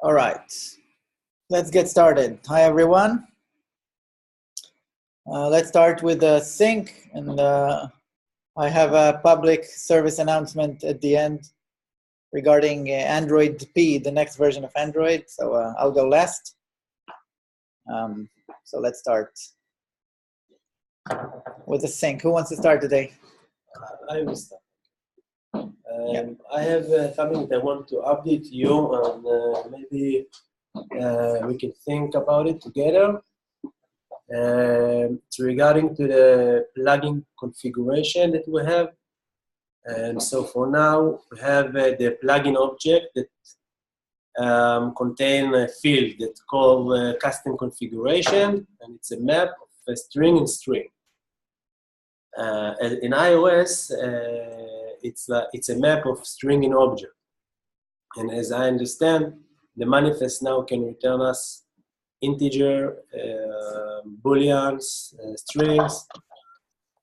All right, let's get started. Hi, everyone. Let's start with the sync, and I have a public service announcement at the end regarding Android P, the next version of Android. So I'll go last. So let's start with the sync. Who wants to start today? I will start. I have something that I want to update you, and maybe we can think about it together. It's regarding to the plugin configuration that we have. And so for now, we have the plugin object that contain a field that's called custom configuration, and it's a map of a string and string. In iOS, it's a map of string and object. And as I understand, the manifest now can return us integer, booleans, strings.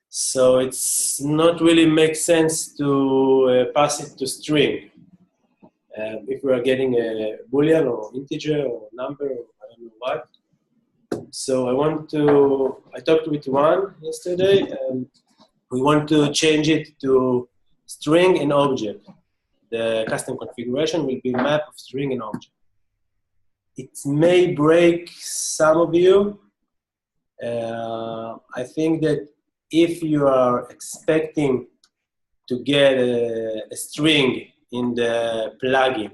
So it's not really make sense to pass it to string. If we are getting a boolean or integer or number, or I don't know what. So I talked with one yesterday, and we want to change it to string and object. The custom configuration will be a map of string and object. It may break some of you. I think that if you are expecting to get a string in the plugin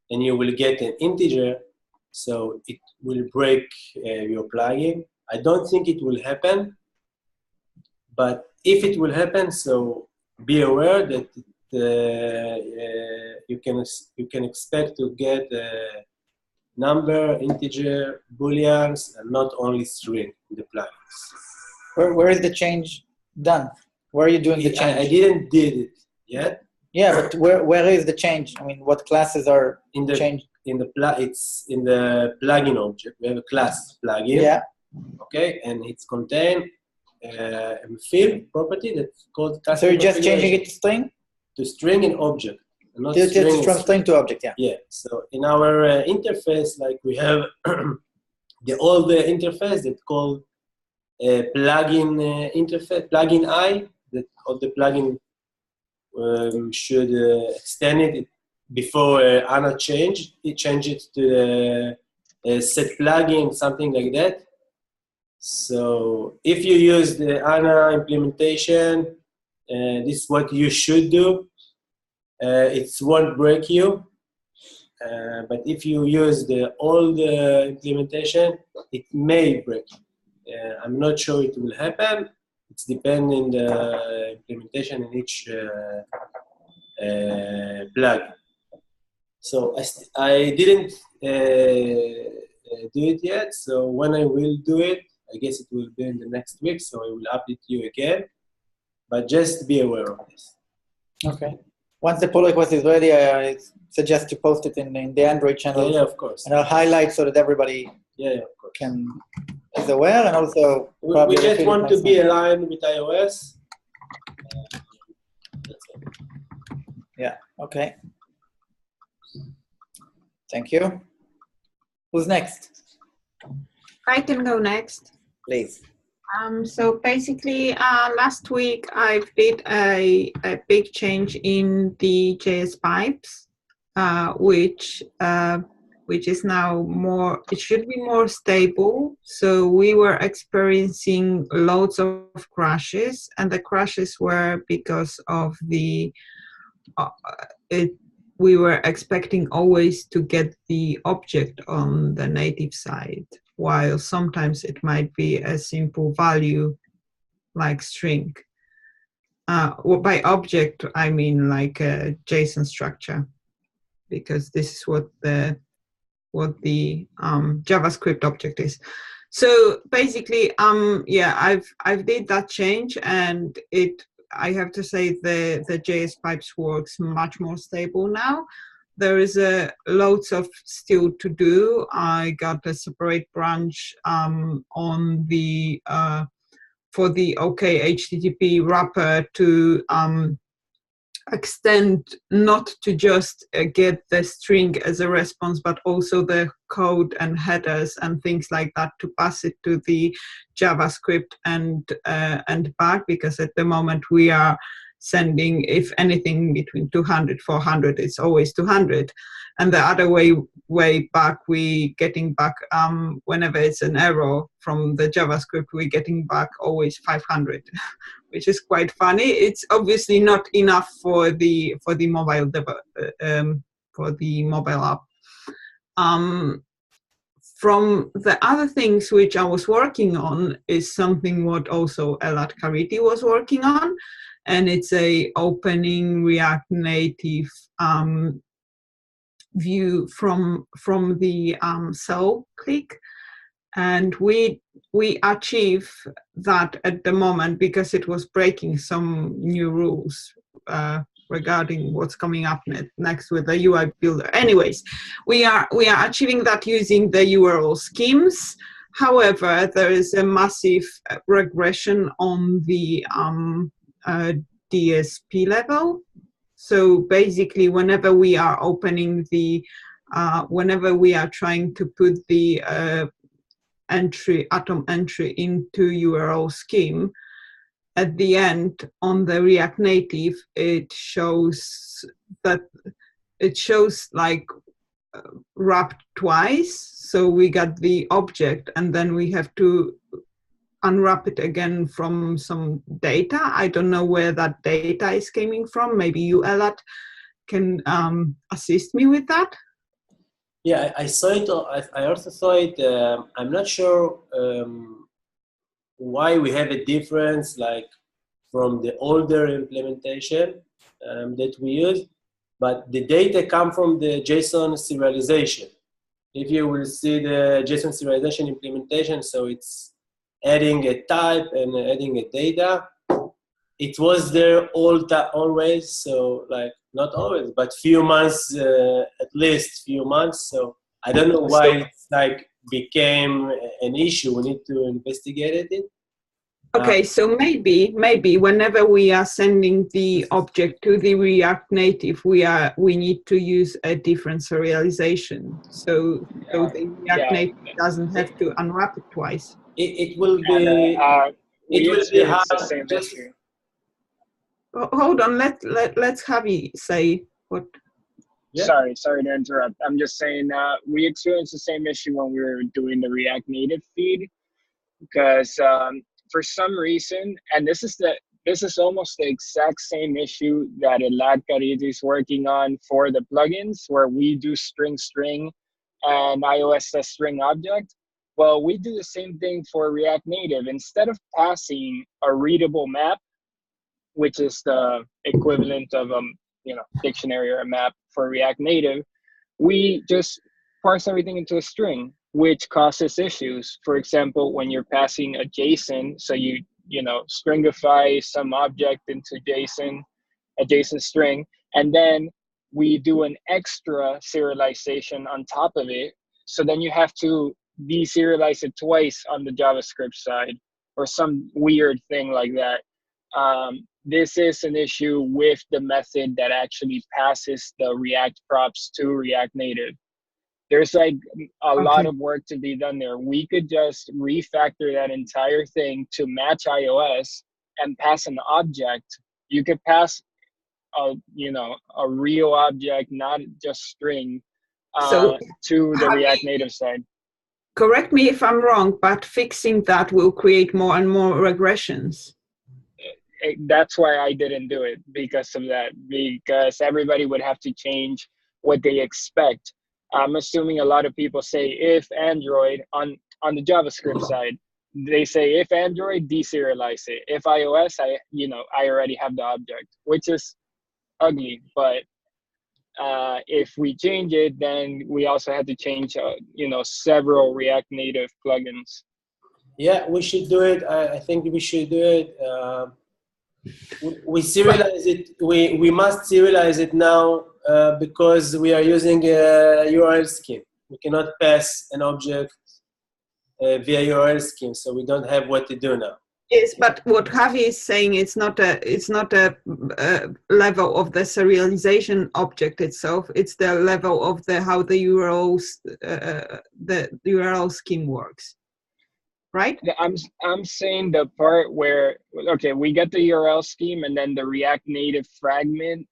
and you will get an integer, so it will break your plugin. I don't think it will happen, but if it will happen, so be aware that you can expect to get number, integer, booleans, and not only string in the plugins. Where is the change done? Where are you doing the change? I didn't did it yet. Yeah, but where is the change? I mean, what classes are changed? It's in the plugin object. We have a class plugin. Yeah. Okay, and it's contained a field property that's called custom. So you're just changing it to string? To string and object. Not from string to object, yeah. Yeah. So in our interface, like we have all the interface that's called plugin interface, plugin I. That all the plugin should extend it before Anna changed it to the set plugin, something like that. So if you use the Anna implementation, this is what you should do. It won't break you, but if you use the old implementation, it may break you. I'm not sure it will happen. It's depending the implementation in each plugin. So I didn't do it yet. So when I will do it, I guess it will be in the next week. So I will update you again. But just be aware of this. Okay. Once the pull request is ready, I suggest you post it in the Android channel. Yeah, of course. And I'll highlight so that everybody is aware, and also we just want to be aligned with iOS. That's it. Yeah. Okay. Thank you. Who's next? I can go next. Please. So basically, last week I did a big change in the JS pipes, which is now more. It should be more stable. So we were experiencing loads of crashes, and the crashes were because of the. We were expecting always to get the object on the native side, while sometimes it might be a simple value like string. Well, by object, I mean like a JSON structure, because this is what the JavaScript object is. So basically, I've did that change, and I have to say the JS pipes works much more stable now. There is loads of still to do. I got a separate branch on the for the OK HTTP wrapper to extend not to just get the string as a response, but also the code and headers and things like that to pass it to the JavaScript and back, because at the moment we are sending, if anything, between 200, 400, it's always 200. And the other way back, we getting back, whenever it's an error from the JavaScript, we're getting back always 500, which is quite funny. It's obviously not enough for the mobile app. From the other things which I was working on is something what also Elad Kariti was working on, and it's a opening React Native view from the cell click, and we achieve that at the moment because it was breaking some new rules regarding what's coming up next with the UI builder. Anyways, we are achieving that using the URL schemes. However, there is a massive regression on the DSP level. So basically, whenever we are opening whenever we are trying to put the atom entry into URL scheme, at the end on the React Native, it shows like wrapped twice. So we got the object and then we have to unwrap it again from some data. I don't know where that data is coming from. Maybe you, Elad, can assist me with that. Yeah, I saw it. I also saw it. I'm not sure why we have a difference, like from the older implementation that we use, but the data come from the JSON serialization. If you will see the JSON serialization implementation, so it's adding a type and adding a data. It was there always, so like not always, but few months, at least few months. So I don't know why it's like became an issue. We need to investigate it. Okay, so maybe whenever we are sending the object to the React Native, we need to use a different serialization. So the React Native doesn't have to unwrap it twice. It will be it will be hard. The same issue. Hold on, let's Javi say what. Yeah. Sorry to interrupt. I'm just saying we experienced the same issue when we were doing the React Native feed, because for some reason, and this is almost the exact same issue that Elad Kariti is working on for the plugins, where we do string and iOS says string object. Well, we do the same thing for React Native. Instead of passing a readable map, which is the equivalent of dictionary or a map for React Native, we just parse everything into a string, which causes issues. For example, when you're passing a JSON, so you stringify some object into JSON, a JSON string, and then we do an extra serialization on top of it. So then you have to deserialize it twice on the JavaScript side, or some weird thing like that. This is an issue with the method that actually passes the React props to React Native. There's like a lot of work to be done there. We could just refactor that entire thing to match iOS and pass an object. You could pass a real object, not just string, to the React Native side. Correct me if I'm wrong, but fixing that will create more and more regressions. That's why I didn't do it, because of that, because everybody would have to change what they expect. I'm assuming a lot of people say if Android on the JavaScript side, they say if Android, deserialize it. If iOS, I already have the object, which is ugly. But if we change it, then we also have to change several React Native plugins. Yeah, we should do it. I think we should do it. We serialize it. We must serialize it now because we are using a URL scheme. We cannot pass an object via URL scheme, so we don't have what to do now. Yes, but what Javi is saying, it's not a level of the serialization object itself. It's the level of the how the URL scheme works, right? I'm saying the part where, okay, we get the URL scheme and then the React Native fragment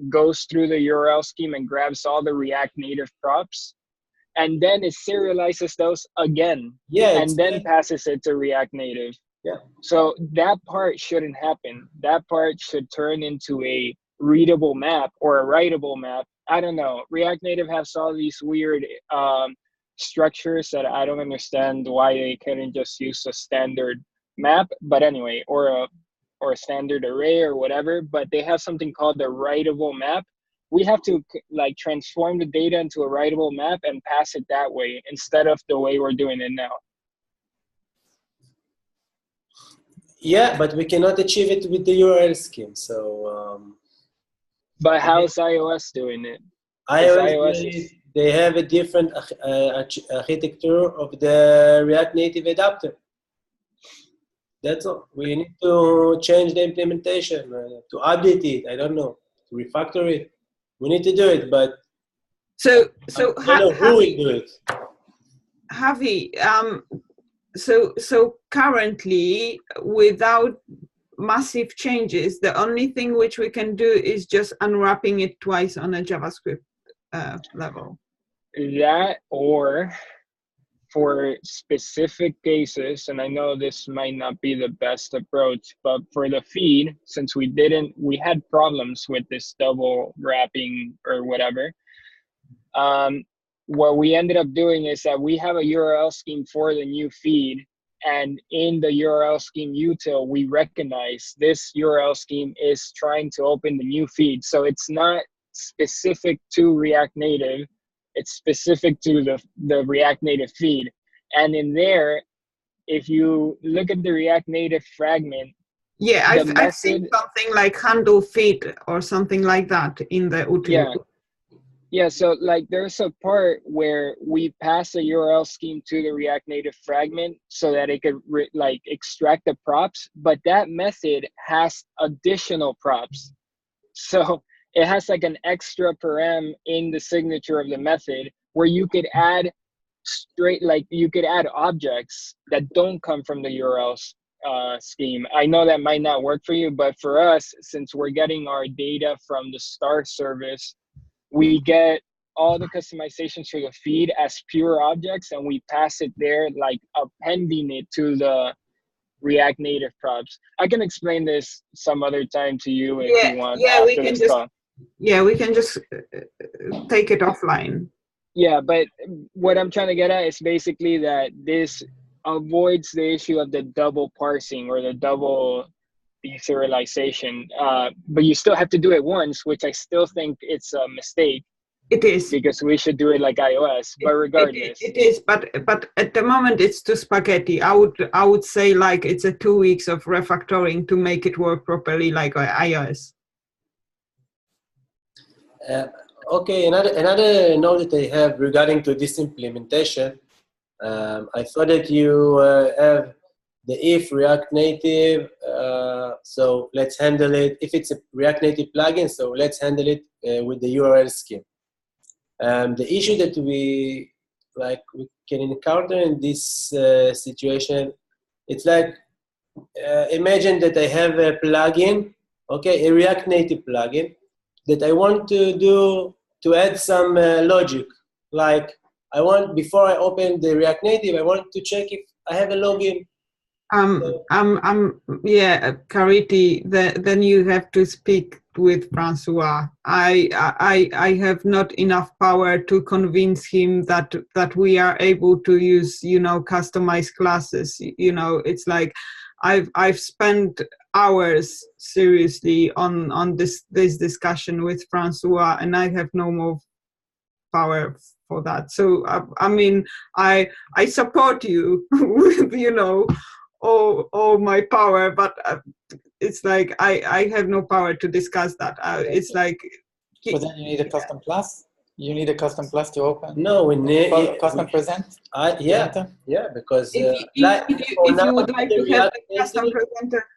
goes through the URL scheme and grabs all the React Native props, and then it serializes those again, and then passes it to React Native. Yeah. So that part shouldn't happen. That part should turn into a readable map or a writable map. I don't know. React Native has all these weird structures that I don't understand why they couldn't just use a standard map. But anyway, or a standard array or whatever. But they have something called the writable map. We have to like transform the data into a writable map and pass it that way instead of the way we're doing it now. Yeah, but we cannot achieve it with the URL scheme. So. But how's iOS doing it? iOS they have a different architecture of the React Native adapter. That's all. We need to change the implementation, to update it. I don't know, to refactor it. We need to do it, but so I don't know who will do it. Javi, so currently, without massive changes, the only thing which we can do is just unwrapping it twice on a JavaScript level. That, or for specific cases, and I know this might not be the best approach, but for the feed, since we had problems with this double wrapping or whatever, what we ended up doing is that we have a URL scheme for the new feed, and in the URL scheme util, we recognize this URL scheme is trying to open the new feed. So it's not specific to React Native, it's specific to the React Native feed. And in there, if you look at the React Native fragment, yeah, I've seen something like handle feed or something like that in the util. Yeah, so like there's a part where we pass a URL scheme to the React Native fragment so that it could like extract the props, but that method has additional props. So it has like an extra param in the signature of the method where you could add you could add objects that don't come from the URL scheme. I know that might not work for you, but for us, since we're getting our data from the Star service, we get all the customizations for the feed as pure objects, and we pass it there, like appending it to the React Native props. I can explain this some other time to you if you want. Yeah, we can just take it offline. Yeah, but what I'm trying to get at is basically that this avoids the issue of the double parsing or the double deserialization, but you still have to do it once, which I still think it's a mistake. It is, because we should do it like iOS. But regardless, it is. But at the moment, it's too spaghetti. I would say like it's a 2 weeks of refactoring to make it work properly like iOS. Okay, another note that I have regarding to this implementation. I thought that you have the if React Native, so let's handle it. If it's a React Native plugin, so let's handle it with the URL scheme. The issue that we can encounter in this situation, it's like, imagine that I have a plugin, okay, a React Native plugin, that I want to add some logic. Like before I open the React Native, I want to check if I have a login. Yeah, Cariti, then you have to speak with Francois. I have not enough power to convince him that we are able to use, customized classes. It's like I've spent hours seriously on this discussion with Francois, and I have no more power for that. So I mean, I support you with all my power, but it's like I have no power to discuss that. It's like. But then you need a custom class. You need a custom class to open? No, we need custom present? Yeah, because if you would like to have a custom presenter.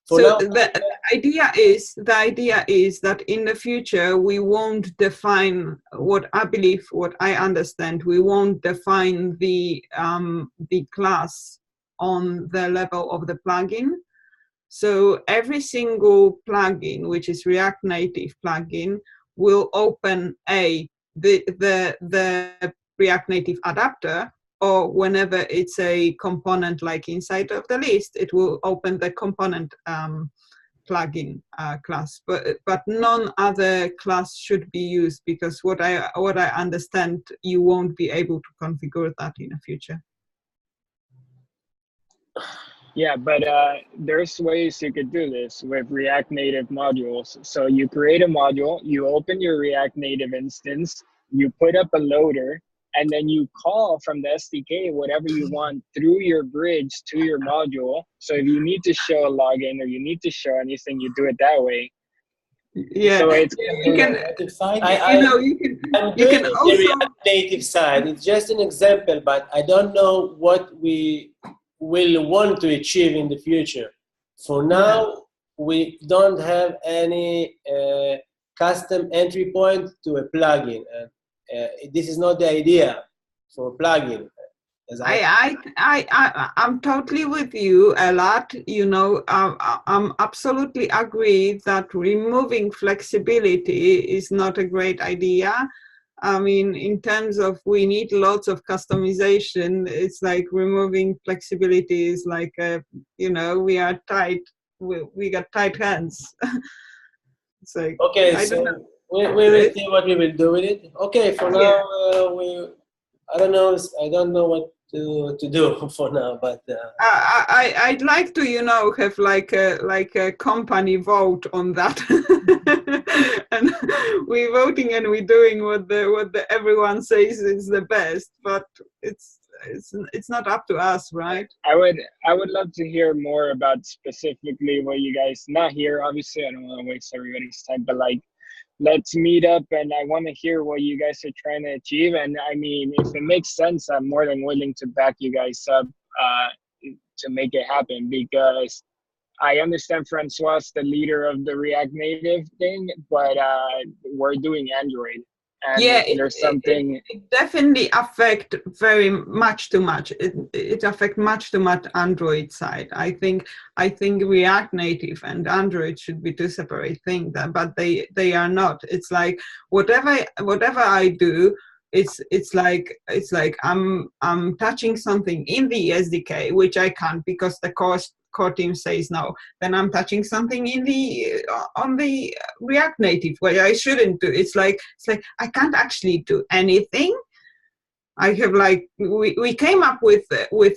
For so now, the idea is that in the future we won't define what I understand, we won't define the class on the level of the plugin. So every single plugin, which is React Native plugin, will open the React Native adapter, or whenever it's a component like inside of the list, it will open the component plugin class. But none other class should be used, because what I understand, you won't be able to configure that in the future. Yeah, but there's ways you could do this with React Native modules. So you create a module, you open your React Native instance, you put up a loader, and then you call from the SDK whatever you want through your bridge to your module. So if you need to show a login or you need to show anything, you do it that way. Yeah, so it's you can. I'm doing the React Native side. It's just an example, but I don't know what we will want to achieve in the future. For now, we don't have any custom entry point to a plugin. This is not the idea for a plugin. I'm totally with you a lot. You know, I'm absolutely agree that removing flexibility is not a great idea. I mean, in terms of we need lots of customization, it's like removing flexibility is like, you know, we are tight, we got tight hands. It's like, okay, I don't know. We will see what we will do with it. Okay, for now, I don't know what to do for now, but I'd like to, you know, have like a company vote on that, and we're voting and we're doing what the everyone says is the best, but it's not up to us, right? I would love to hear more about specifically what you guys, not here obviously, I don't want to waste everybody's time, but like, let's meet up and I want to hear what you guys are trying to achieve. And I mean, if it makes sense, I'm more than willing to back you guys up to make it happen, because I understand Francois, the leader of the React Native thing, but we're doing Android. And there's something it definitely affect very much too much. It affect much too much Android side. I think React Native and Android should be two separate things, but they are not. It's like whatever I do, it's like I'm touching something in the SDK, which I can't because the core team says no. Then I'm touching something in on the React Native where I shouldn't do. It's like I can't actually do anything. I have like we came up with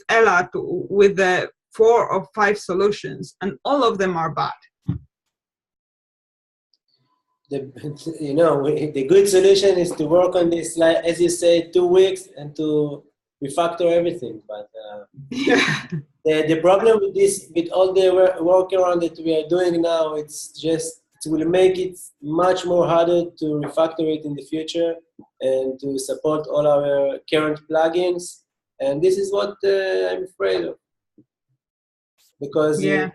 Ella with the 4 or 5 solutions, and all of them are bad. The good solution is to work on this, like as you say, 2 weeks and to refactor everything. But the problem with this, with all the workaround that we are doing now, it will make it much more harder to refactor it in the future and to support all our current plugins. And this is what I'm afraid of, because in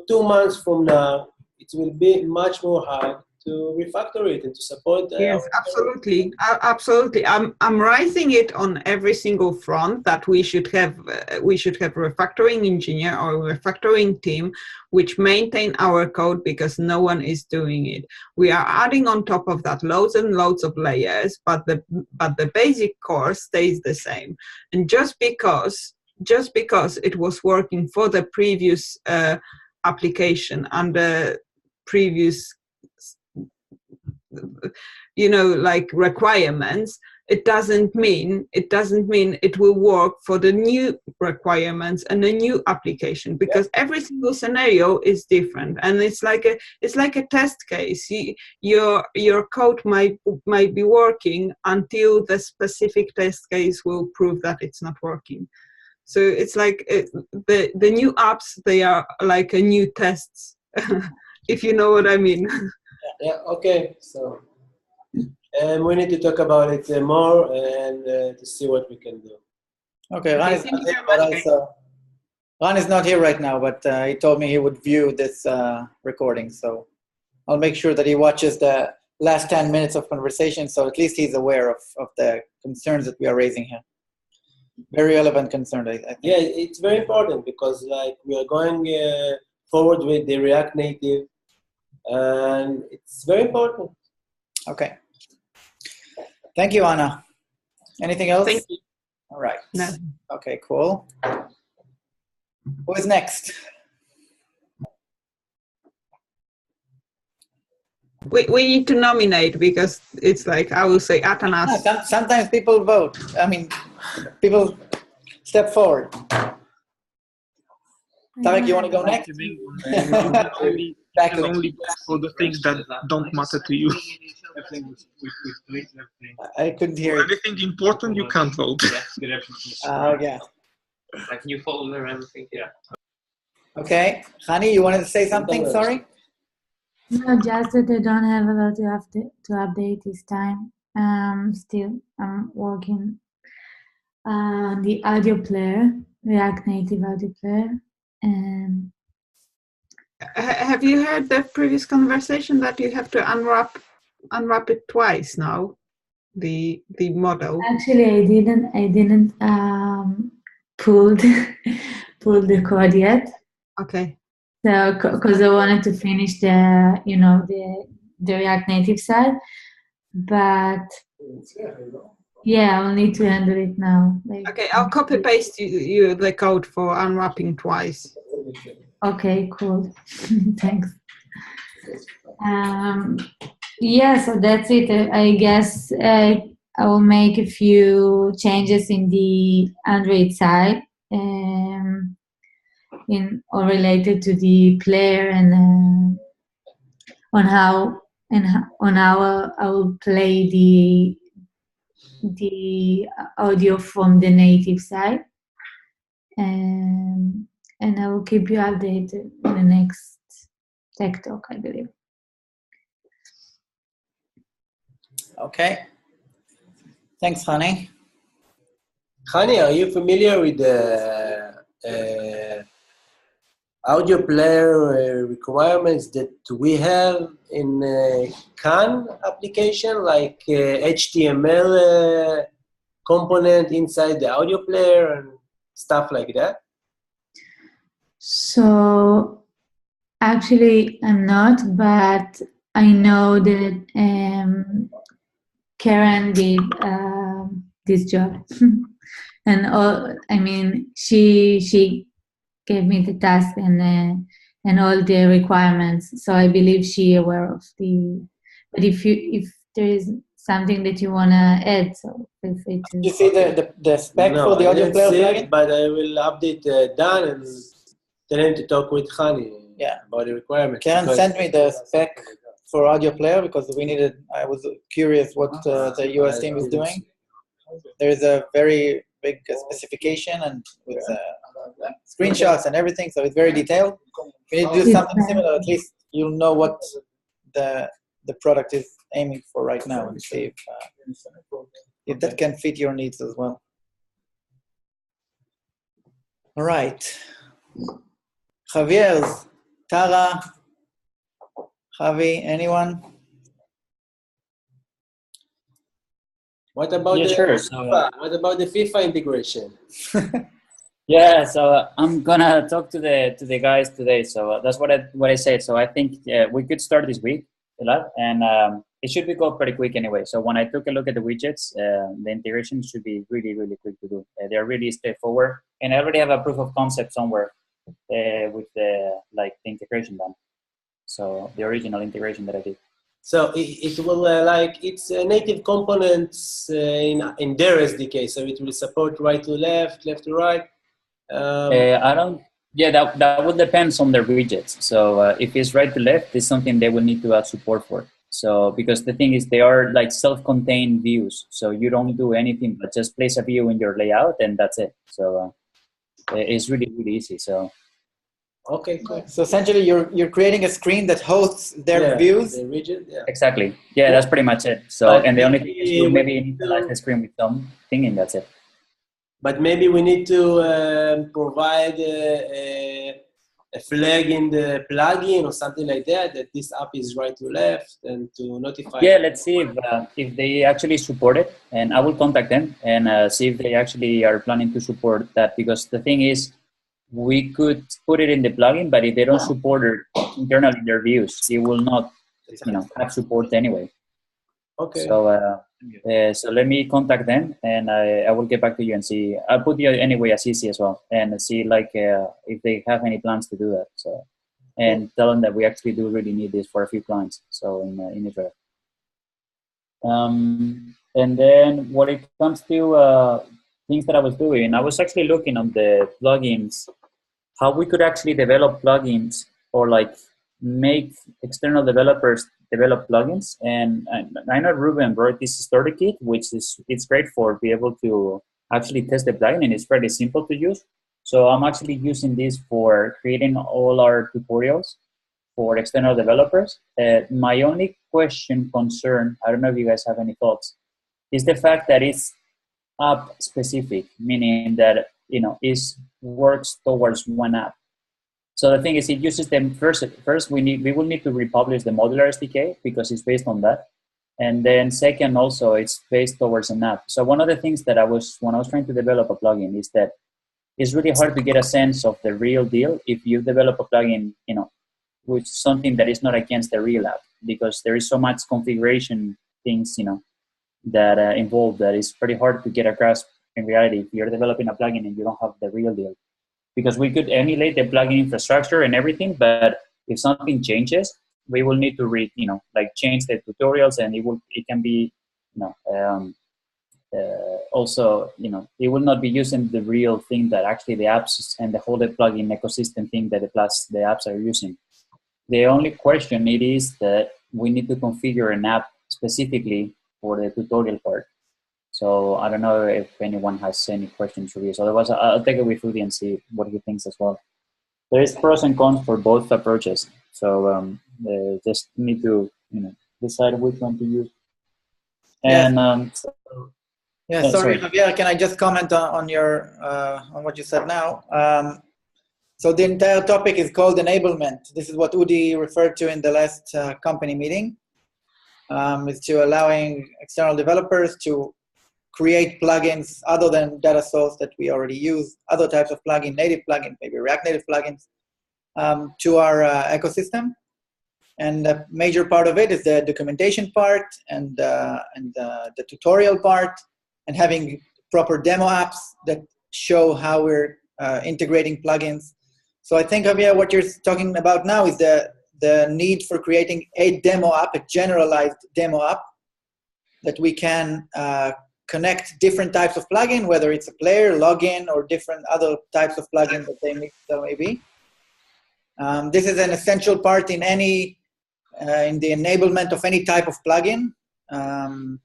2 months from now, it will be much more hard to refactor it and to support. Yes, absolutely, absolutely. I'm raising it on every single front that we should have a refactoring engineer or a refactoring team which maintain our code, because no one is doing it. We are adding on top of that loads and loads of layers, but the basic core stays the same. And just because it was working for the previous application and the previous like requirements, it doesn't mean it will work for the new requirements and the new application, because every single scenario is different, and it's like a test case. Your code might be working until the specific test case will prove that it's not working. So it's like the new apps, they are like a new tests, if you know what I mean. Yeah. Okay. So and we need to talk about it more and to see what we can do. Okay, Ran is not here, but also Ran is not here right now, but he told me he would view this recording, so I'll make sure that he watches the last 10 minutes of conversation, so at least he's aware of the concerns that we are raising here. Very relevant concern, I think. Yeah, it's very important because like we are going forward with the React Native, and it's very important. Okay. Thank you, Anna. Anything else? Thank you. All right. No. Okay, cool. Who is next? We need to nominate because it's like I will say Atanas. Sometimes people vote. I mean, people step forward. Tarek, you want to go next? You can only vote for the things that don't matter to you. I couldn't hear you. Anything important, you can't vote. Yeah. Like new folder, everything. Yeah. Okay. Hani, you wanted to say something? Sorry? No, just that I don't have a lot to update this time. Still, I'm working on the audio player, React Native audio player. Have you heard the previous conversation that you have to unwrap it twice now? The model. Actually, I didn't pull the code yet. Okay. So, because I wanted to finish the React Native side, but yeah, I'll need to handle it now. Okay, I'll copy paste you the code for unwrapping twice. Okay, cool. Thanks. Yeah, so that's it. I guess I will make a few changes in the Android side, or related to the player and on how I will play the audio from the native side, and I will keep you updated in the next Tech Talk, I believe. Okay. Thanks, Hani. Hani, are you familiar with the audio player requirements that we have in CAN application, like HTML component inside the audio player and stuff like that? So actually, I'm not, but I know that Karen did this job, and she gave me the task and all the requirements. So I believe she aware of the. But if there is something that you wanna add, so feel free to. You see the spec for the audio player plugin? But I will update Dan and tell him to talk with Hani about the requirements. Karen sent me the spec for audio player because I was curious what the US team is doing. There's a very big specification and with screenshots and everything, so it's very detailed. If you need to do something similar, at least you'll know what the product is aiming for right now and see if that can fit your needs as well. All right. Javier's, Tara, Javi, anyone? What about what about the FIFA integration? Yeah, so I'm gonna talk to the guys today. So that's what I said. So I think we could start this week, and it should be go pretty quick anyway. So when I took a look at the widgets, the integration should be really, really quick to do. They're really straightforward, and I already have a proof of concept somewhere with the integration done. So the original integration that I did. So it will it's native components in their SDK. So it will support right to left, left to right. I don't. Yeah, that would depend on their widgets. So if it's right to left, it's something they will need to add support for. So because the thing is, they are like self-contained views. So you don't do anything but just place a view in your layout, and that's it. So it's really, really easy. So Okay, cool. So essentially, you're creating a screen that hosts their views. The widget, yeah. Exactly. Yeah, that's pretty much it. So, But and the only thing is you maybe we need initialize the screen with something, and that's it. But maybe we need to provide a flag in the plugin or something like that this app is right to left, and to notify. Yeah, let's see if they actually support it, and I will contact them and see if they actually are planning to support that. Because the thing is, we could put it in the plugin, but if they don't support it internally in their views, it will not, have support anyway. Okay. So let me contact them, and I will get back to you and see. I'll put you anyway as CC as well, and see if they have any plans to do that. So, and tell them that we actually do really need this for a few clients. So in Israel. And then when it comes to things that I was doing, I was actually looking on the plugins, how we could actually develop plugins or make external developers develop plugins. And I know Ruben wrote this starter kit, it's great for be able to actually test the plugin, and it's fairly simple to use. So I'm actually using this for creating all our tutorials for external developers. My only concern, I don't know if you guys have any thoughts, is the fact that it's app specific, meaning that it works towards one app. So the thing is, it uses them first. We will need to republish the modular SDK because it's based on that, and then second, also it's based towards an app. So one of the things that when I was trying to develop a plugin is that it's really hard to get a sense of the real deal if you develop a plugin, with something that is not against the real app, because there is so much configuration things, that involved that it's pretty hard to get a grasp in reality if you're developing a plugin and you don't have the real deal. Because we could emulate the plugin infrastructure and everything, but if something changes, we will need to change the tutorials, and it can be, also, it will not be using the real thing that actually the apps and the whole plugin ecosystem thing that the apps are using. The only question it is that we need to configure an app specifically for the tutorial part. So I don't know if anyone has any questions for this. Otherwise, I'll take it with Udi and see what he thinks as well. There is pros and cons for both approaches. So just need to decide which one to use. And sorry, Javier, can I just comment on your on what you said now? So the entire topic is called enablement. This is what Udi referred to in the last company meeting. Is to allowing external developers to create plugins other than data source that we already use, other types of plugin, native plugins, maybe React Native plugins, to our ecosystem. And a major part of it is the documentation part and the tutorial part, and having proper demo apps that show how we're integrating plugins. So I think, Javier, what you're talking about now is the need for creating a demo app, a generalized demo app, that we can connect different types of plugin, whether it's a player, login, or different other types of plugins that they may be. This is an essential part in the enablement of any type of plugin. And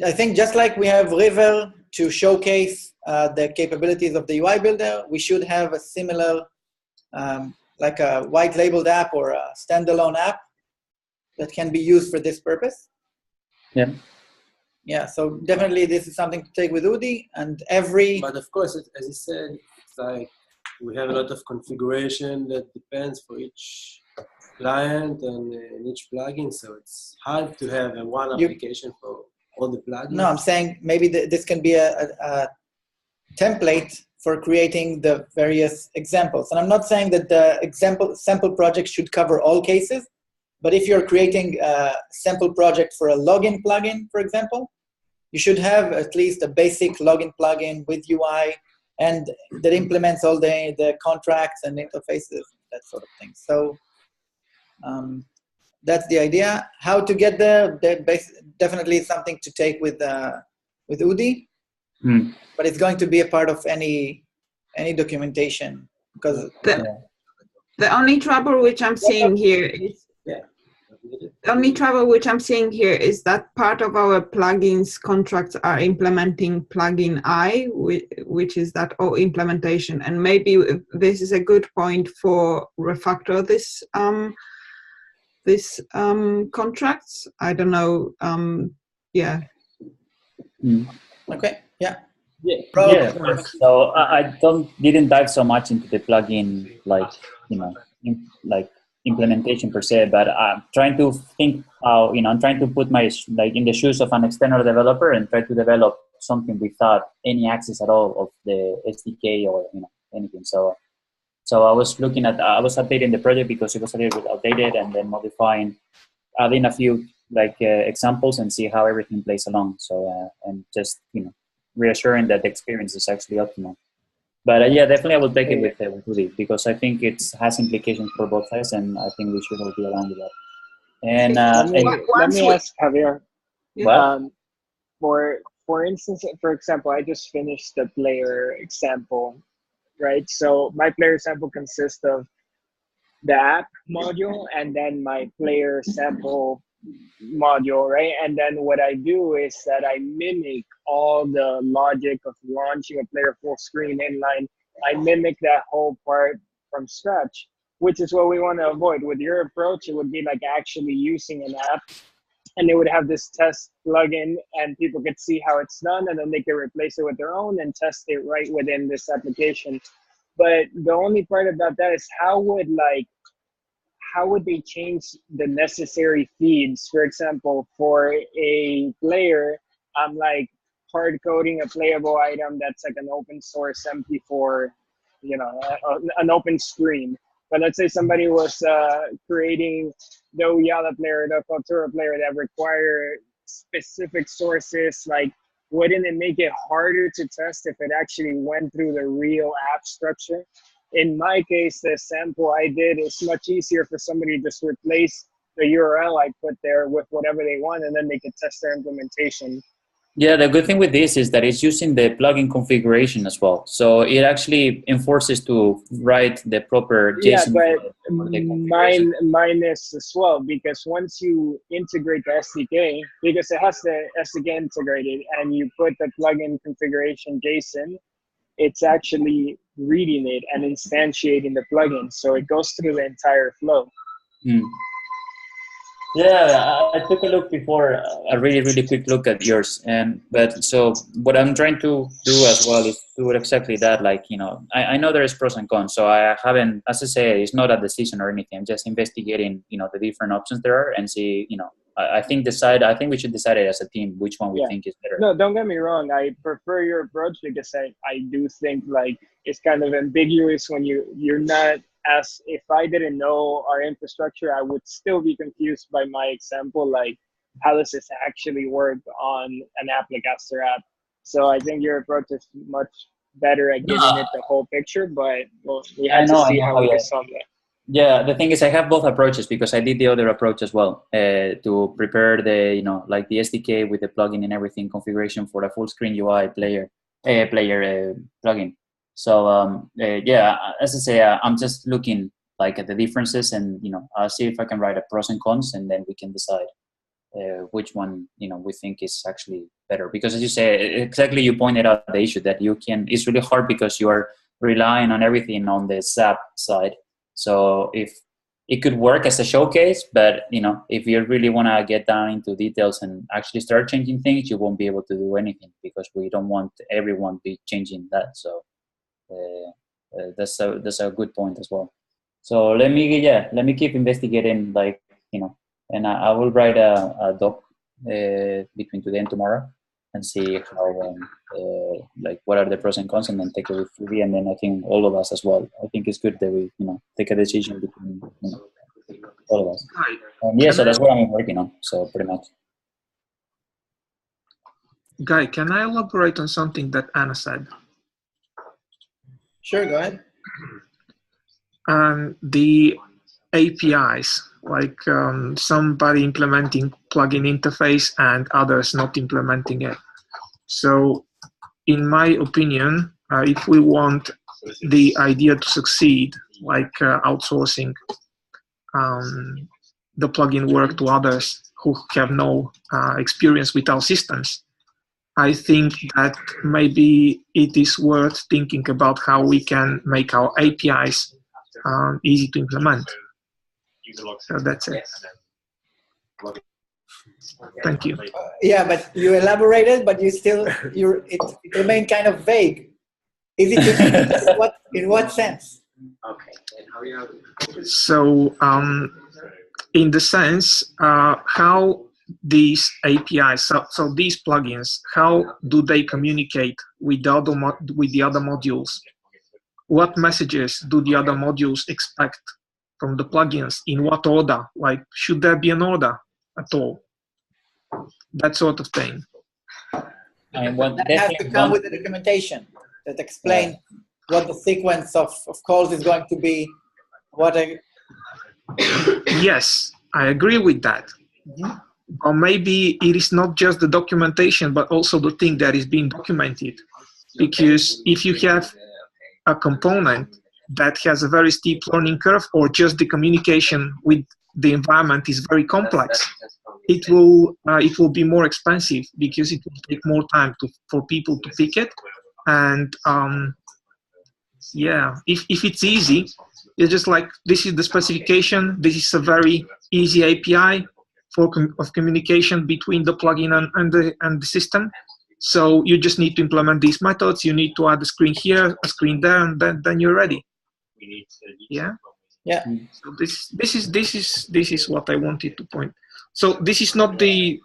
I think just like we have River to showcase the capabilities of the UI builder, we should have a similar, like a white labeled app or a standalone app that can be used for this purpose. Yeah. Yeah, so definitely this is something to take with Udi, and But of course, as you said, it's like we have a lot of configuration that depends for each client and each plugin, so it's hard to have one application for all the plugins. No, I'm saying maybe this can be a template for creating the various examples. And I'm not saying that the sample project should cover all cases, but if you're creating a sample project for a login plugin, for example, you should have at least a basic login plugin with UI and that implements all the contracts and interfaces, that sort of thing. So that's the idea. How to get there, definitely something to take with Udi, but it's going to be a part of any documentation, because the only trouble which I'm seeing here is The only trouble which I'm seeing here is that part of our plugins contracts are implementing plugin I, which is that O implementation, and maybe this is a good point for refactor this contracts. I don't know. Yeah. Okay. Yeah. Yeah. So I didn't dive so much into the plugin, like implementation per se, but I'm trying to think how I'm trying to put my in the shoes of an external developer and try to develop something without any access at all of the SDK or anything. So I was looking at I was updating the project because it was a little bit outdated, and then modifying, adding a few examples and see how everything plays along. So and just reassuring that the experience is actually optimal. But yeah, definitely I will take it with Rudy, because I think it has implications for both sides, and I think we should all be aligned with that. And let me ask Javier. What? For instance, for example, I just finished the player example, right? So my player sample consists of the app module and then my player sample module, right? And then what I do is that I mimic all the logic of launching a player full screen inline. I mimic that whole part from scratch, which is what we want to avoid. With your approach, it would be like actually using an app, and they would have this test plugin and people could see how it's done, and then they can replace it with their own and test it right within this application. But the only part about that is how would they change the necessary feeds? For example, for a player, I'm like hard coding a playable item that's like an open source MP4, an open screen. But let's say somebody was creating the Uyala player, the Cultura player that require specific sources. Like, wouldn't it make it harder to test if it actually went through the real app structure? In my case, the sample I did is much easier for somebody to just replace the URL I put there with whatever they want, and then they could test their implementation. Yeah, the good thing with this is that it's using the plugin configuration as well. So it actually enforces to write the proper JSON. Yeah, but mine is as well, because once you integrate the SDK, because it has the SDK integrated, and you put the plugin configuration JSON, it's actually reading it and instantiating the plugin. So it goes through the entire flow. Yeah, I took a look before, a really quick look at yours. But so what I'm trying to do as well is do exactly that. Like, I know there is pros and cons. So I haven't, as I say, it's not a decision or anything. I'm just investigating, the different options there are, and see, I think we should decide it as a team which one we think is better. No, don't get me wrong. I prefer your approach because I do think like it's kind of ambiguous when you're not as, if I didn't know our infrastructure, I would still be confused by my example. Like, how does this actually work on an Applicaster app? So I think your approach is much better at giving it the whole picture, but we have to see how we can solve that. Yeah, the thing is I have both approaches because I did the other approach as well to prepare the, like the SDK with the plugin and everything configuration for the full screen UI player plugin. So yeah, as I say, I'm just looking like at the differences, and I'll see if I can write a pros and cons, and then we can decide which one we think is actually better. Because as you say, exactly, you pointed out the issue that it's really hard because you are relying on everything on the SAP side. So if it could work as a showcase, but if you really want to get down into details and actually start changing things, you won't be able to do anything because we don't want everyone to be changing that. So that's a good point as well. So let me keep investigating, like and I will write a doc between today and tomorrow and see how like what are the pros and cons, and then take it with Ruby, and then I think all of us as well. I think it's good that we take a decision between all of us. So that's what I'm working on. So pretty much. Guy, can I elaborate on something that Anna said? Sure, go ahead. The APIs, like somebody implementing plugin interface and others not implementing it. So in my opinion, if we want the idea to succeed, like outsourcing the plugin work to others who have no experience with our systems, I think that maybe it is worth thinking about how we can make our APIs easy to implement. So that's it. Thank you. Yeah, but you elaborated, but it remained kind of vague. Easy to in what sense? So in the sense how these APIs, so these plugins, how do they communicate with the other modules? What messages do the other modules expect from the plugins? In what order? Like, should there be an order at all? That sort of thing. That has to come with the documentation that explains what the sequence of calls is going to be. Yes, I agree with that. Mm-hmm. Or maybe it is not just the documentation, but also the thing that is being documented. Because if you have a component that has a very steep learning curve, or just the communication with the environment is very complex, it will be more expensive because it will take more time for people to pick it. And yeah, if it's easy, it's just like, this is the specification, this is a very easy API of communication between the plugin and the system. So you just need to implement these methods. You need to add a screen here, a screen there, and then you're ready. Yeah. Yeah. So this is what I wanted to point. So this is not the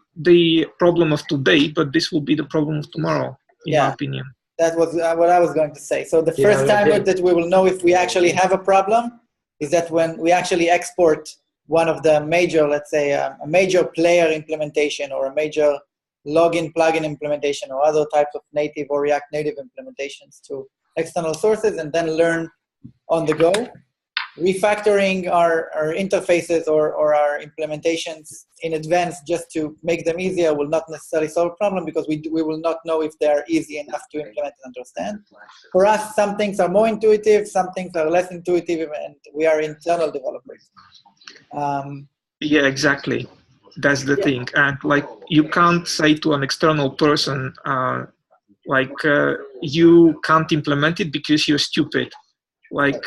problem of today, but this will be the problem of tomorrow, in my opinion. That was what I was going to say. So the first time that we will know if we actually have a problem is that when we actually export one of the major, let's say, a major player implementation or a major login plugin implementation or other types of native or React Native implementations to external sources, and then learn on the go. Refactoring our interfaces or our implementations in advance just to make them easier will not necessarily solve a problem, because we will not know if they're easy enough to implement and understand. For us, some things are more intuitive, some things are less intuitive, and we are internal developers. Yeah, exactly. That's the thing. And like, you can't say to an external person, you can't implement it because you're stupid. Like,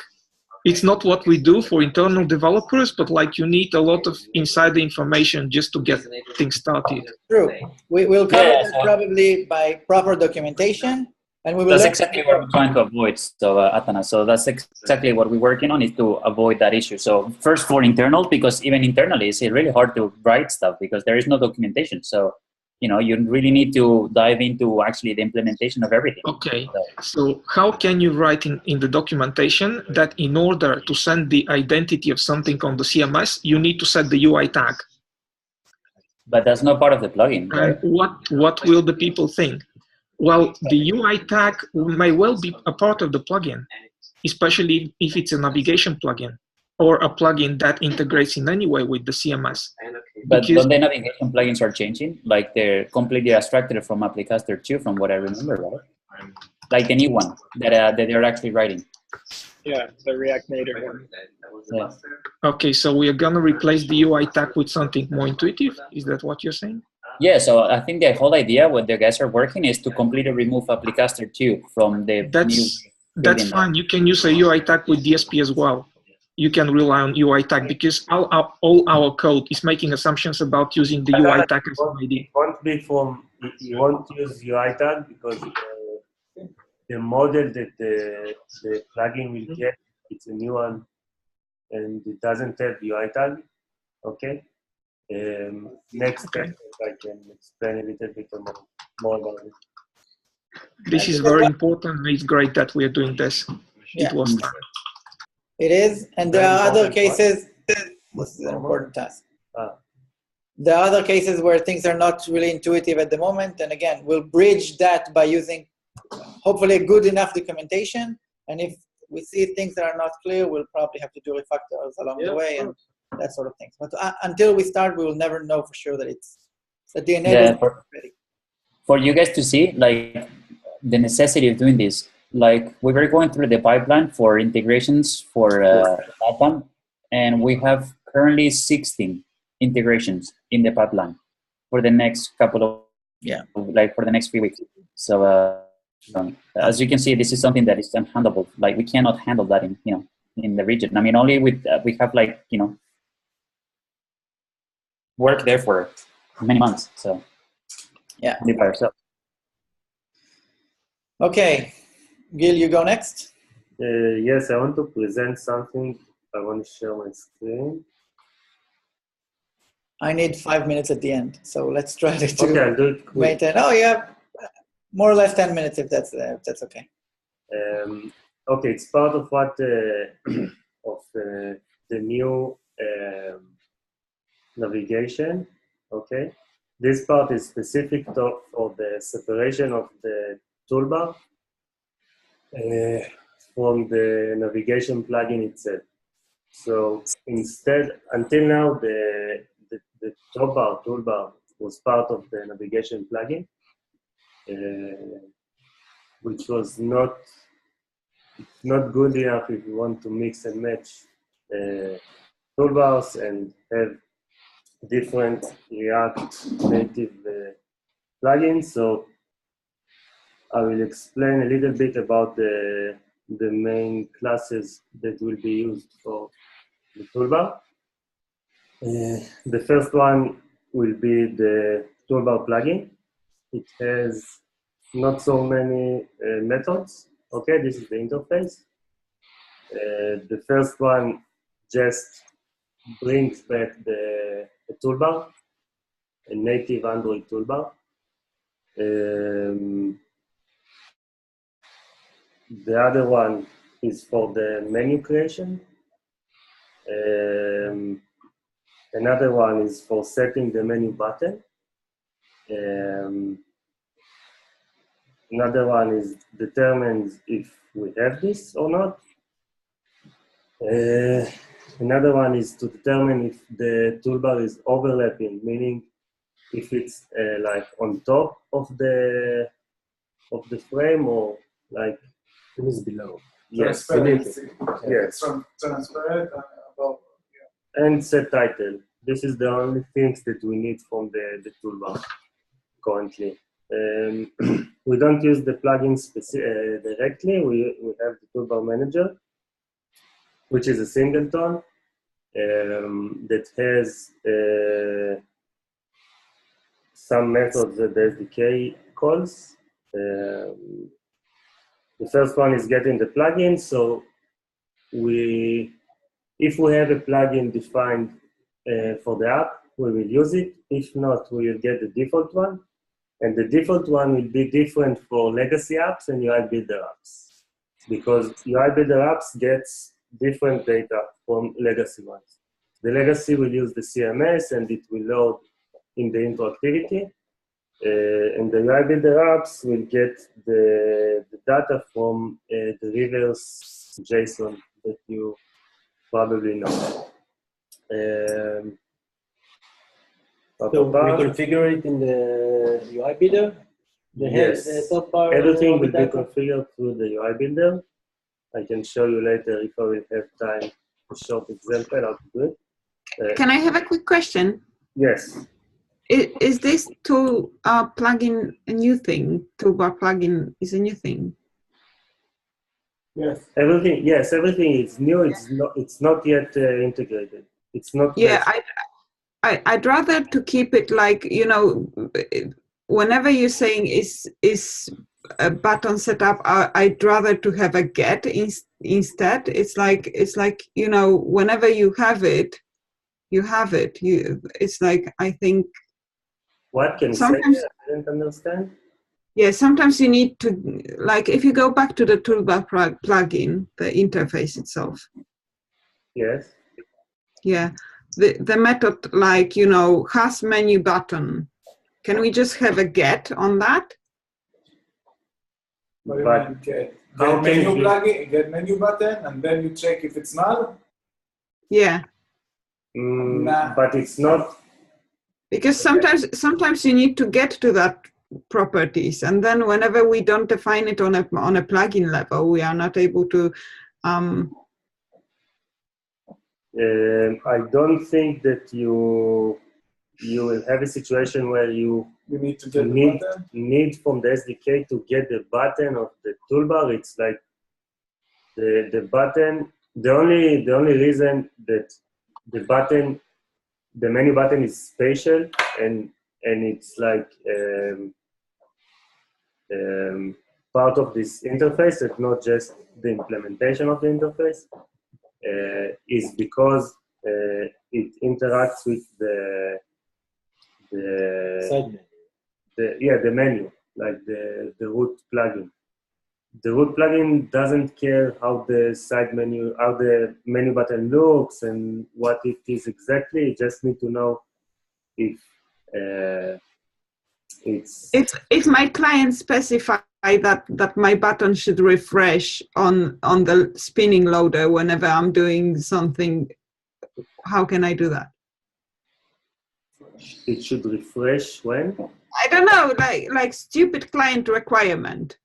it's not what we do for internal developers, but like, you need a lot of insider information just to get things started. True. We will cover that probably by proper documentation, and we will. That's exactly what we're trying to avoid. So, Atana, so that's exactly what we're working on, is to avoid that issue. So first, for internal, because even internally, it's really hard to write stuff because there is no documentation. So, you really need to dive into actually the implementation of everything. Okay, so how can you write in the documentation that in order to send the identity of something on the CMS, you need to set the UI tag? But that's not part of the plugin, right? And what will the people think? Well, the UI tag may well be a part of the plugin, especially if it's a navigation plugin or a plugin that integrates in any way with the CMS. But don't the navigation plugins are changing? Like, they're completely abstracted from Applicaster 2, from what I remember, right? Like the new one that they're actually writing. Yeah, the React Native one. Yeah. Okay, so we are going to replace the UI tag with something more intuitive? Is that what you're saying? Yeah, so I think the whole idea, what the guys are working, is to completely remove Applicaster 2 from the new. That's fine. You can use a UI tag with DSP as well. You can rely on UI tag because all our code is making assumptions about using the UI tag as an ID. You won't use UI tag because the model that the plugin will get, it's a new one, and it doesn't have UI tag. Okay. Next step, I can explain a little bit more about it. This is very important. It's great that we are doing this. Yeah. It was time. It is, and there are other cases. This is an important task. There are other cases where things are not really intuitive at the moment, and again, we'll bridge that by using hopefully a good enough documentation. And if we see things that are not clear, we'll probably have to do refactors along the way and that sort of thing. But until we start, we will never know for sure that the enablement is ready. For you guys to see, like, the necessity of doing this. Like, we were going through the pipeline for integrations for LATAM, and we have currently 16 integrations in the pipeline for the next couple of, like for the next few weeks. So as you can see, this is something that is unhandleable. Like we cannot handle that in the region. I mean, only with we have like work there for many months. So yeah, only by ourselves. Okay, Gil, you go next. Yes, I want to present something. I want to share my screen. I need 5 minutes at the end, so let's try to Okay, I'll do it quick. maintain. Oh, yeah, more or less 10 minutes if that's okay. Okay, it's part of what of the new navigation. Okay, this part is specific for the separation of the toolbar from the navigation plugin itself. So instead, until now, the toolbar was part of the navigation plugin, which was not good enough if you want to mix and match toolbars and have different React native plugins. So I will explain a little bit about the main classes that will be used for the toolbar. The first one will be the toolbar plugin. It has not so many methods. Okay, this is the interface. The first one just brings back the toolbar, a native Android toolbar. The other one is for the menu creation. Another one is for setting the menu button. Another one is determines if we have this or not. Another one is to determine if the toolbar is overlapping, meaning if it's like on top of the frame or like it is below. Yes, Transparency. Yes. Transparent above. And set title. This is the only things that we need from the toolbar currently. We don't use the plugins directly. We have the toolbar manager, which is a singleton that has some methods that the SDK calls. The first one is getting the plugin. So if we have a plugin defined for the app, we will use it. If not, we will get the default one. And the default one will be different for legacy apps and UI builder apps, because UI builder apps gets different data from legacy ones. The legacy will use the CMS and it will load in the interactivity. And the UI builder apps will get the data from the reverse JSON that you probably know. So we configure it in the UI builder? Yes. The top part everything will be configured through the UI builder. I can show you later if I will have time, a short example how to do it. Can I have a quick question? Yes. Is this tool plugin a new thing? Toolbar plugin is a new thing. Yes. Everything is new. It's not yet integrated. It's not. Yeah, I'd rather to keep it like, whenever you're saying is a button set up, I'd rather to have a get instead. It's like whenever you have it, you have it. It's like, I think. What can you say? I didn't understand. Yeah, sometimes you need to, like, if you go back to the toolbar plugin, the interface itself. Yes. Yeah. The method, like, has menu button. Can we just have a get on that? But get menu plugin, get menu button, and then you check if it's null. Yeah. Nah. But it's not. Because sometimes you need to get to that properties, and then whenever we don't define it on a plugin level, we are not able to I don't think that you will have a situation where you need to get need from the SDK to get the button of the toolbar. It's like the button. The only reason that the menu button is spatial and it's like part of this interface, and not just the implementation of the interface, is because it interacts with the menu, like the root plugin. The root plugin doesn't care how the menu button looks and what it is exactly. You just need to know if if my client specify that my button should refresh on the spinning loader whenever I'm doing something, how can I do that? It should refresh when? I don't know, like stupid client requirement.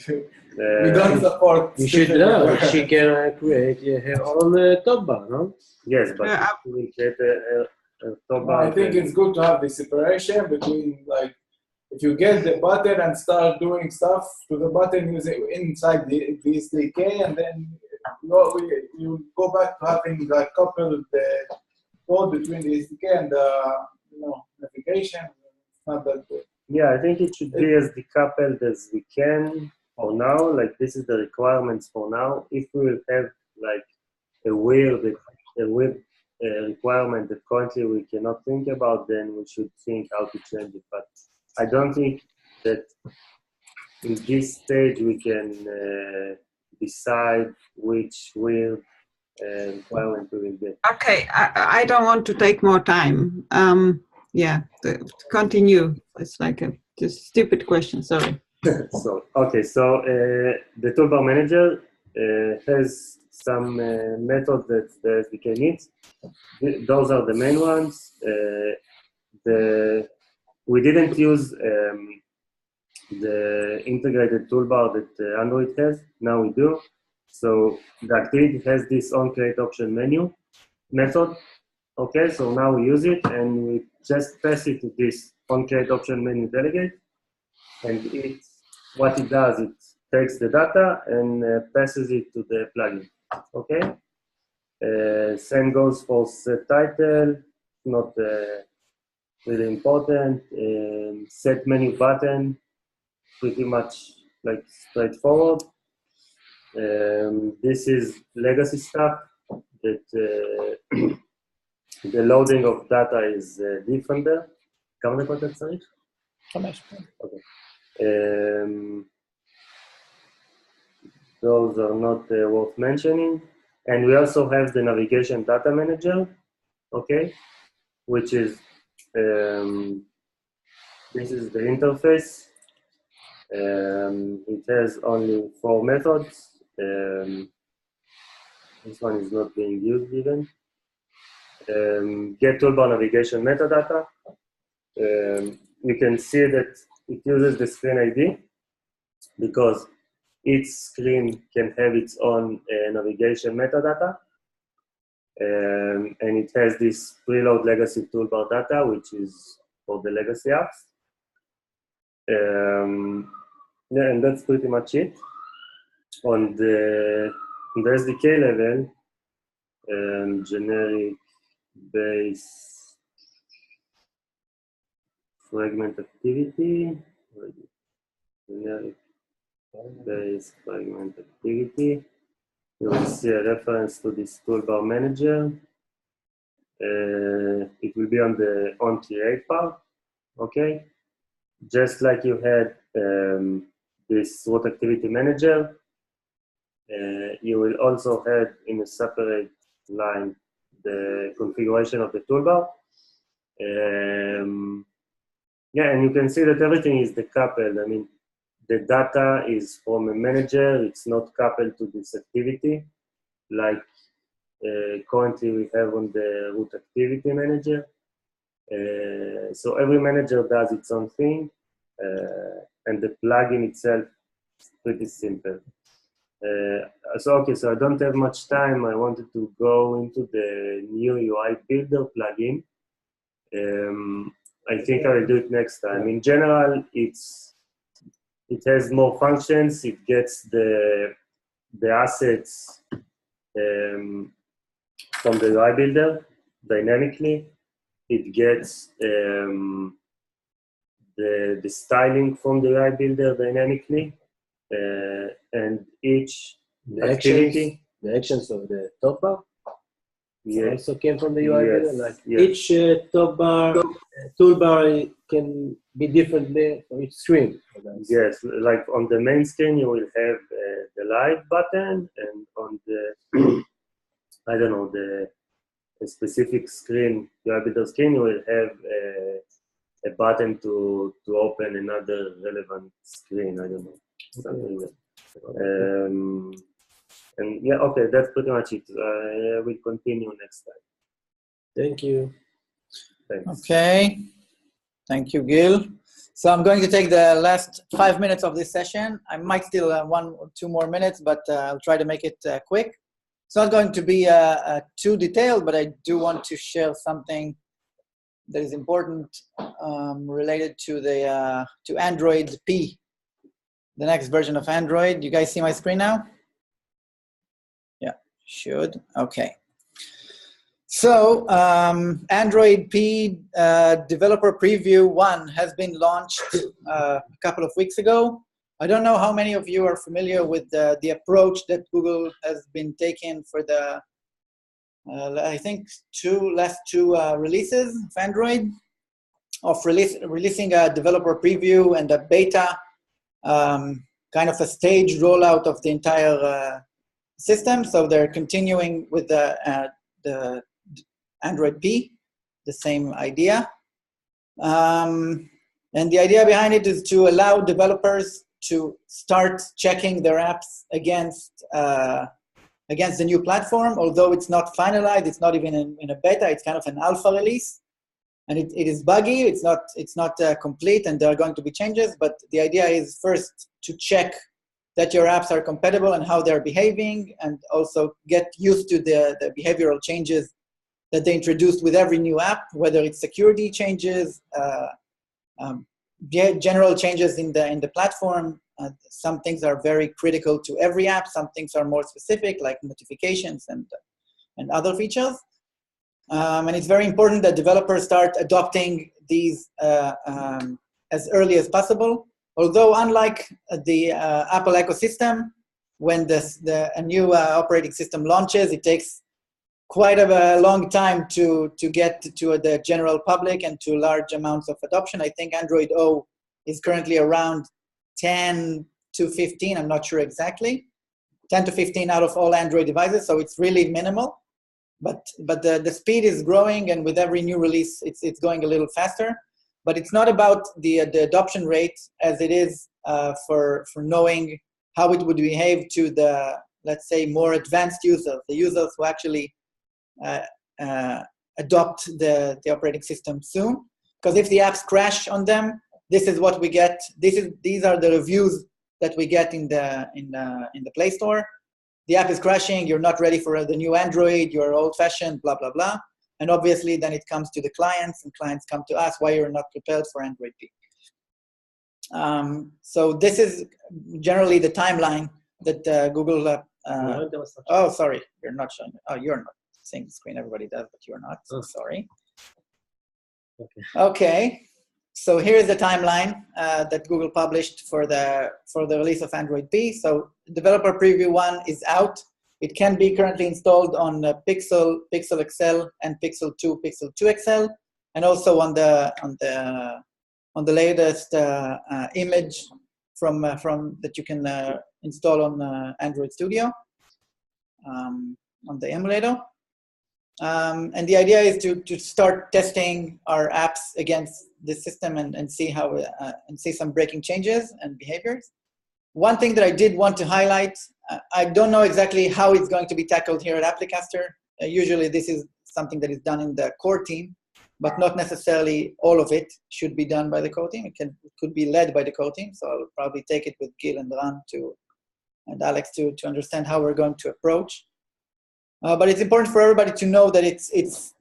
We don't support. You should know. She can create her own top bar, no? Yes, but we get a top bar. I think it's good to have the separation between, like, if you get the button and start doing stuff to the button using inside the SDK, and then you go back to having like coupled the code between the SDK and the navigation. It's not that good. Yeah, I think it should be as decoupled as we can for now. Like, this is the requirements for now. If we will have like a weird requirement that currently we cannot think about, then we should think how to change it. But I don't think that in this stage we can decide which weird requirement we will get. Okay, I don't want to take more time. Continue. It's like a just stupid question, sorry. So the toolbar manager has some methods that the SDK needs. Those are the main ones. We didn't use the integrated toolbar that Android has. Now we do. So the activity has this onCreateOption menu method. Okay, so now we use it and we just pass it to this onCreateOption menu delegate, and what it does, it takes the data and passes it to the plugin. Okay. Same goes for set title. Not really important. Set menu button, pretty much like straightforward. This is legacy stuff that the loading of data is different there. כמה דקות אתה צריך? 5. Okay. Those are not worth mentioning. And we also have the navigation data manager, okay, which is, this is the interface. It has only 4 methods. This one is not being used even. Get toolbar navigation metadata. You can see that it uses the screen ID because each screen can have its own navigation metadata. And it has this preload legacy toolbar data, which is for the legacy apps. Yeah, and that's pretty much it. On the SDK level, generic base fragment activity, generic base fragment activity. You will see a reference to this toolbar manager. It will be on the onCreate part, okay? Just like you had this root activity manager, you will also have in a separate line the configuration of the toolbar. Yeah, and you can see that everything is decoupled. I mean, the data is from a manager. It's not coupled to this activity, like currently we have on the root activity manager. So every manager does its own thing, and the plugin itself is pretty simple. So I don't have much time. I wanted to go into the new UI Builder plugin. I think I will do it next time. In general, it has more functions. It gets the assets from the UI Builder dynamically. It gets the styling from the UI Builder dynamically, and each activity. The actions of the top bar also came from the UI Yes, Builder. Like yes. each top bar, toolbar can be different there for each screen. Yes, like on the main screen, you will have the live button, and on the, I don't know, the specific screen, UI Builder screen, you will have a button to open another relevant screen. I don't know, something like that. And yeah, okay, that's pretty much it. We'll continue next time. Thank you. Thanks. Okay. Thank you, Gil. So I'm going to take the last 5 minutes of this session. I might still 1 or 2 more minutes, but I'll try to make it quick. It's not going to be too detailed, but I do want to share something that is important related to the to Android P, the next version of Android. You guys see my screen now? Yeah, should. Okay. So Android P Developer Preview 1 has been launched a couple of weeks ago. I don't know how many of you are familiar with the approach that Google has been taking for the, I think, last two releases of Android, of releasing a developer preview and a beta, kind of a staged rollout of the entire system. So they're continuing with the Android P, the same idea. And the idea behind it is to allow developers to start checking their apps against the new platform. Although it's not finalized, it's not even in a beta, it's kind of an alpha release. And it is buggy, it's not complete, and there are going to be changes, but the idea is first to check that your apps are compatible and how they're behaving, and also get used to the behavioral changes that they introduced with every new app, whether it's security changes, general changes in the platform. Some things are very critical to every app. Some things are more specific, like notifications and other features. And it's very important that developers start adopting these as early as possible. Although unlike the Apple ecosystem, when a new operating system launches, it takes quite a long time to get to the general public and to large amounts of adoption. I think Android O is currently around 10 to 15, I'm not sure exactly, 10 to 15 out of all Android devices, so it's really minimal. But the speed is growing, and with every new release, it's going a little faster. But it's not about the adoption rate as it is for knowing how it would behave to the, let's say, more advanced users, the users who actually adopt the operating system soon. Because if the apps crash on them, this is what we get. These are the reviews that we get in the Play Store. The app is crashing, you're not ready for the new Android, you're old-fashioned, blah, blah, blah. And obviously, then it comes to the clients, and clients come to us why you're not prepared for Android P. So this is generally the timeline that Google... oh, sorry, you're not showing it. Oh, you're not seeing the screen. Everybody does, but you're not, so sorry. Okay. So here's the timeline that Google published for the release of Android P. So Developer Preview 1 is out. It can be currently installed on Pixel, Pixel XL, and Pixel 2, Pixel 2 XL, and also on the latest image from that you can install on Android Studio on the emulator. And the idea is to start testing our apps against the system and see how and see some breaking changes and behaviors. One thing that I did want to highlight, I don't know exactly how it's going to be tackled here at Applicaster. Usually this is something that is done in the core team, but not necessarily all of it should be done by the core team. It could be led by the core team, so I'll probably take it with Gil and Ran to and Alex to understand how we're going to approach. But it's important for everybody to know that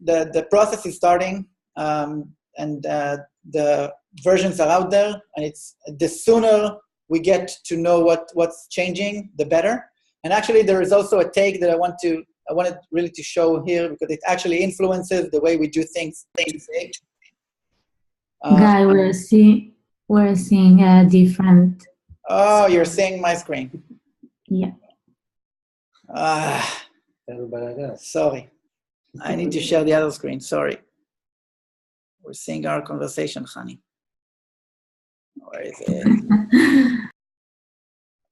the process is starting, and the versions are out there, and it's the sooner we get to know what's changing, the better. And actually, there is also a take that I wanted really to show here, because it actually influences the way we do things. Guy, we're seeing a different. Oh, you're seeing my screen. Yeah. Sorry. I need to share the other screen. Sorry. We're seeing our conversation, honey. Where is it?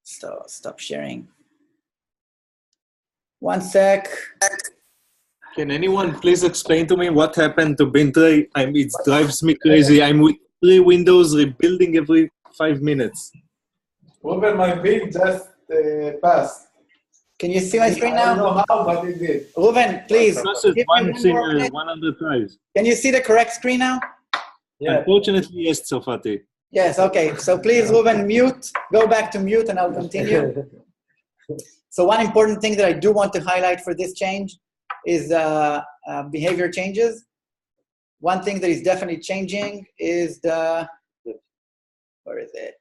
Stop sharing. One sec. Can anyone please explain to me what happened to Bintray? It drives me crazy. I'm with 3 windows rebuilding every 5 minutes. Ruben, my bid just passed. Can you see my screen now? I don't know how, but it did. Ruben, please. Process once in 100 tries. Can you see the correct screen now? Yeah. Unfortunately, yes, Tsofati. Yes, okay. So please, Ruben, mute. Go back to mute and I'll continue. So one important thing that I do want to highlight for this change is behavior changes. One thing that is definitely changing is where is it?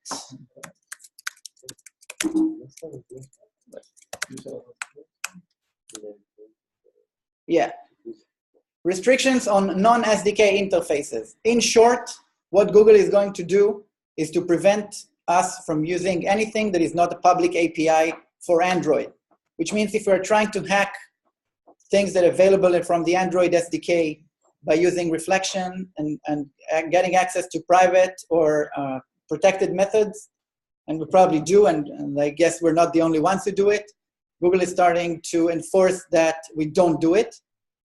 Yeah. Restrictions on non-SDK interfaces. In short, what Google is going to do is to prevent us from using anything that is not a public API for Android, which means if we're trying to hack things that are available from the Android SDK by using reflection and getting access to private or protected methods, and we probably do, and I guess we're not the only ones who do it, Google is starting to enforce that we don't do it.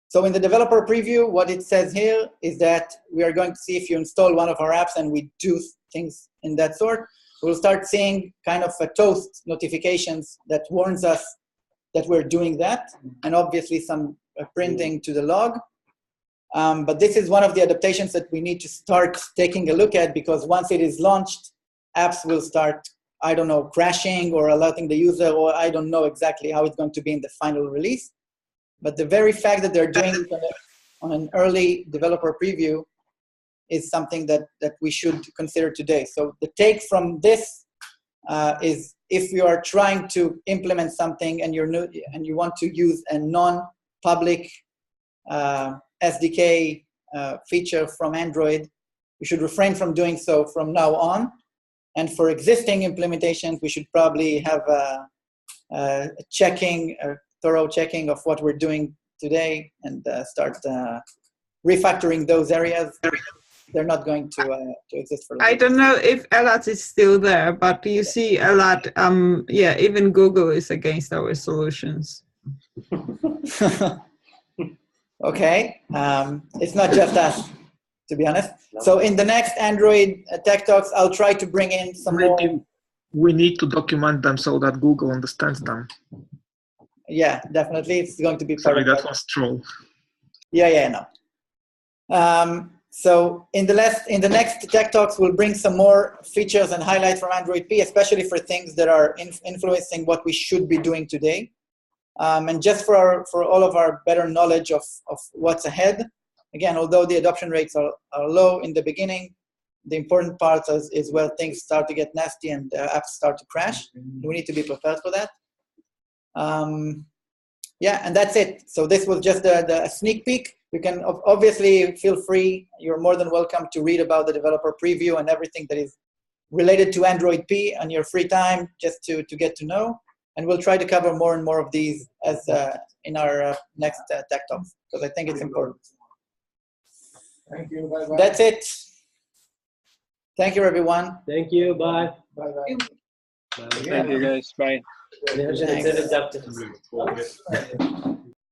So in the developer preview, what it says here is that we are going to see if you install one of our apps and we do things in that sort, we'll start seeing kind of a toast notifications that warns us that we're doing that, and obviously some printing to the log. But this is one of the adaptations that we need to start taking a look at, because once it is launched, apps will start, I don't know, crashing or alerting the user, or I don't know exactly how it's going to be in the final release. But the very fact that they're doing it on an early developer preview is something that we should consider today. So the take from this is, if you are trying to implement something and you're new and you want to use a non-public SDK feature from Android, you should refrain from doing so from now on. And for existing implementations, we should probably have a thorough checking of what we're doing today and start refactoring those areas. They're not going to exist for long. I don't know if Elad is still there, but you see Elad, yeah, even Google is against our solutions. Okay, it's not just us, to be honest. So in the next Android Tech Talks, I'll try to bring in some more. We need to document them so that Google understands them. Yeah, definitely. It's going to be part Sorry, of that was troll. Yeah, no. So in the next Tech Talks, we'll bring some more features and highlights from Android P, especially for things that are influencing what we should be doing today. And just for all of our better knowledge of what's ahead, again, although the adoption rates are low in the beginning, the important part is where things start to get nasty and apps start to crash. We need to be prepared for that. Yeah, and that's it. So this was just a sneak peek. You can obviously feel free. You're more than welcome to read about the developer preview and everything that is related to Android P on your free time, just to get to know. And we'll try to cover more and more of these as in our next Tech Talks, because I think it's important. Thank you. Bye-bye. That's it. Thank you, everyone. Thank you. Bye. Bye-bye. Thank you, guys. Bye. Thanks.